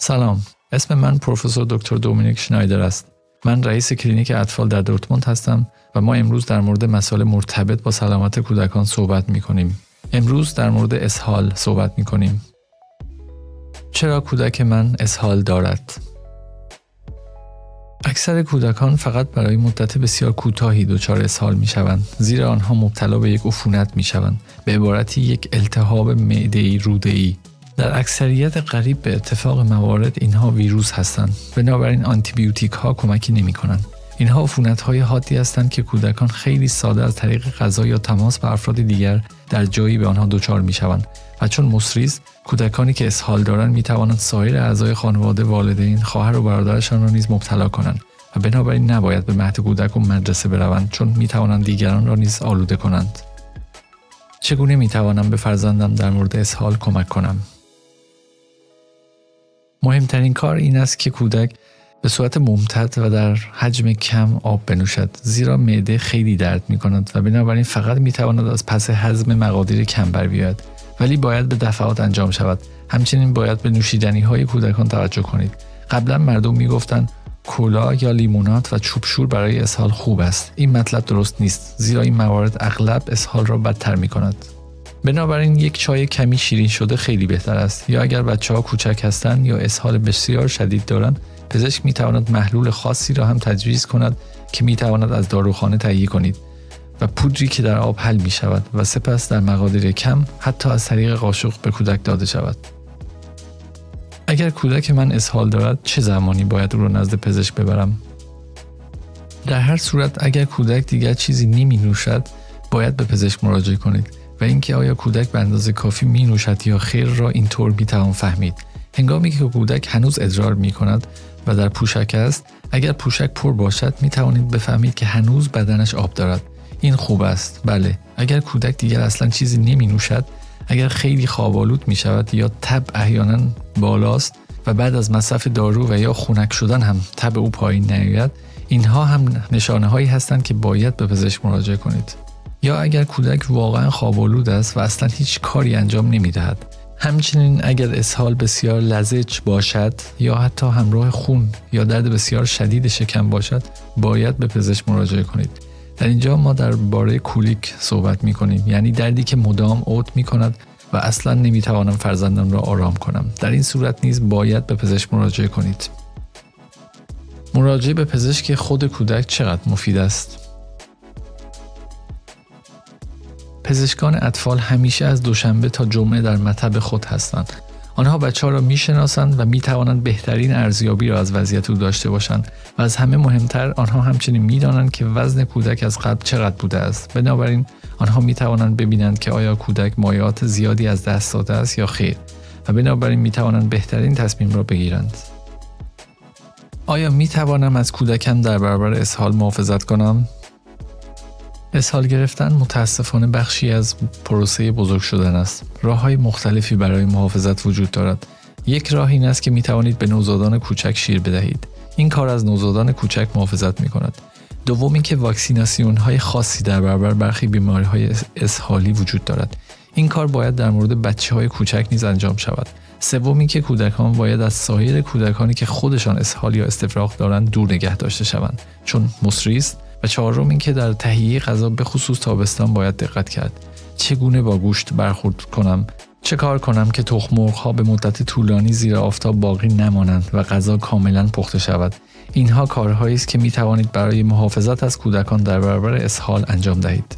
سلام، اسم من پروفسور دکتر دومینیک شنایدر است. من رئیس کلینیک اطفال در دورتموند هستم و ما امروز در مورد مسائل مرتبط با سلامت کودکان صحبت می‌کنیم. امروز در مورد اسهال صحبت می‌کنیم. چرا کودک من اسهال دارد؟ اکثر کودکان فقط برای مدت بسیار کوتاهی دچار اسهال می‌شوند، زیرا آنها مبتلا به یک عفونت می‌شوند، به عبارتی یک التهاب معده‌ای روده‌ای. در اکثریت قریب به اتفاق موارد اینها ویروس هستند، بنابراین آنتیبیوتیک ها کمکی نمی کنند. اینها عفونت های حادی هستند که کودکان خیلی ساده از طریق غذا یا تماس با افراد دیگر در جایی به آنها دچار می شوند و چون مصریست، کودکانی که اسهال دارند می توانند سایر اعضای خانواده، والدین، خواهر و برادرشان را نیز مبتلا کنند و بنابراین نباید به مهد کودک و مدرسه بروند، چون می توانند دیگران را نیز آلوده کنند. چگونه می توانم به فرزندم در مورد اسهال کمک کنم؟ مهمترین کار این است که کودک به صورت ممتد و در حجم کم آب بنوشد، زیرا معده خیلی درد می کند و بنابراین فقط می تواند از پس هضم مقادیر کم بر بیاید، ولی باید به دفعات انجام شود. همچنین باید به نوشیدنی های کودکان توجه کنید. قبلا مردم می گفتند کولا یا لیمونات و چوبشور برای اسهال خوب است. این مطلب درست نیست، زیرا این موارد اغلب اسهال را بدتر می کند. بنابراین یک چای کمی شیرین شده خیلی بهتر است. یا اگر بچه‌ها کوچک هستند یا اسهال بسیار شدید دارند، پزشک می‌تواند محلول خاصی را هم تجویز کند که می‌تواند از داروخانه تهیه کنید و پودری که در آب حل می‌شود و سپس در مقادیر کم حتی از طریق قاشق به کودک داده شود. اگر کودک من اسهال دارد، چه زمانی باید او را نزد پزشک ببرم؟ در هر صورت اگر کودک دیگر چیزی نمی‌نوشد، باید به پزشک مراجعه کنید. و اینکه آیا کودک به اندازه کافی می نوشد یا خیر را اینطور می توان فهمید. هنگامی که کودک هنوز ادرار می کند و در پوشک است، اگر پوشک پر باشد می توانید بفهمید که هنوز بدنش آب دارد. این خوب است. بله، اگر کودک دیگر اصلا چیزی نمی نوشد، اگر خیلی خواب‌آلود می شود یا تب احیانا بالاست و بعد از مصرف دارو و یا خنک شدن هم تب او پایین نیاید، اینها هم نشانه هایی هستند که باید به پزشک مراجعه کنید. یا اگر کودک واقعا خواب‌آلود است و اصلا هیچ کاری انجام نمی‌دهد. همچنین اگر اسهال بسیار لزج باشد یا حتی همراه خون یا درد بسیار شدید شکم باشد، باید به پزشک مراجعه کنید. در اینجا ما درباره کولیک صحبت می‌کنیم، یعنی دردی که مدام عود می‌کند و اصلا نمی‌توانم فرزندم را آرام کنم. در این صورت نیز باید به پزشک مراجعه کنید. مراجعه به پزشک خود کودک چقدر مفید است؟ پزشکان اطفال همیشه از دوشنبه تا جمعه در مطب خود هستند. آنها بچه‌ها را می‌شناسند و می‌توانند بهترین ارزیابی را از وضعیت او داشته باشند و از همه مهمتر آنها همچنین می‌دانند که وزن کودک از قبل چقدر بوده است. بنابراین آنها می‌توانند ببینند که آیا کودک مایعات زیادی از دست داده است یا خیر و بنابراین می‌توانند بهترین تصمیم را بگیرند. آیا می‌توانم از کودکم در برابر اسهال محافظت کنم؟ اسهال گرفتن متاسفانه بخشی از پروسه بزرگ شدن است. راه‌های مختلفی برای محافظت وجود دارد. یک راه این است که می توانید به نوزادان کوچک شیر بدهید. این کار از نوزادان کوچک محافظت می کند. دوم اینکه واکسیناسیون‌های خاصی در برابر برخی بیماری‌های اسهالی وجود دارد. این کار باید در مورد بچه‌های کوچک نیز انجام شود. سوم اینکه کودکان باید از سایر کودکانی که خودشان اسهال یا استفراغ دارند دور نگه داشته شوند، چون مصری است. و چهارم این که در تهیه غذا به خصوص تابستان باید دقت کرد. چگونه با گوشت برخورد کنم؟ چه کار کنم که تخم مرغ‌ها به مدت طولانی زیر آفتاب باقی نمانند و غذا کاملا پخته شود؟ اینها کارهایی است که می توانید برای محافظت از کودکان در برابر اسهال انجام دهید.